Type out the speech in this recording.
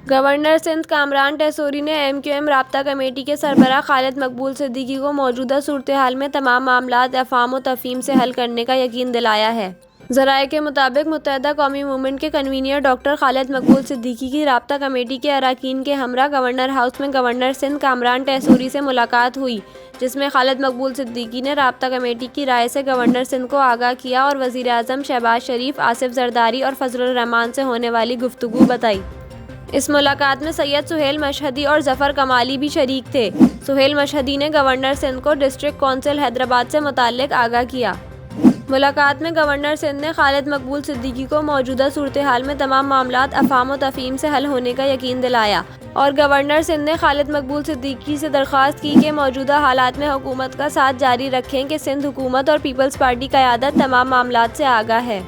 Governor Sindh Kamran Tessori ने MQM राब्ता committee के सरबराह खालिद मकबूल सिद्दीकी को मौजूदा सूरत-ए-हाल में तमाम मामलात अफ़वाह व तफ़हीम से हल करने का यकीन दिलाया है। ज़राए के मुताबिक मुत्तहदा कौमी मूवमेंट के कन्वीनर डॉक्टर खालिद मकबूल सिद्दीकी की राब्ता कमेटी के अरकान के हमरा गवर्नर हाउस में गवर्नर सिंध कामरान टेसोरी से मुलाकात हुई, जिसमें खालिद मकबूल सिद्दीकी ने राब्ता कमेटी की राय से गवर्नर सिंध को आगाह किया और वज़ीर आज़म शहबाज शरीफ, आसिफ ज़रदारी और फजलुर रहमान से होने वाली गुफ्तगू बताई। इस मुलाकात में सैयद सुहेल मशहदी और ज़फ़र कमाली भी शरीक थे। सुहेल मशहदी ने गवर्नर सिंध को डिस्ट्रिक्ट कौंसिल हैदराबाद से मुताल्लिक़ आगाह किया। मुलाकात में गवर्नर सिंध ने खालिद मकबूल सिद्दीकी को मौजूदा सूरत-ए-हाल में तमाम मामलात अफ़वाह व तफ़हीम से हल होने का यकीन दिलाया और गवर्नर सिंध ने खालिद मकबूल सिद्दीकी से दरख्वास्त की कि मौजूदा हालात में हुकूमत का साथ जारी रखें कि सिंध हुकूमत और पीपल्स पार्टी क़यादत तमाम मामलात से आगाह है।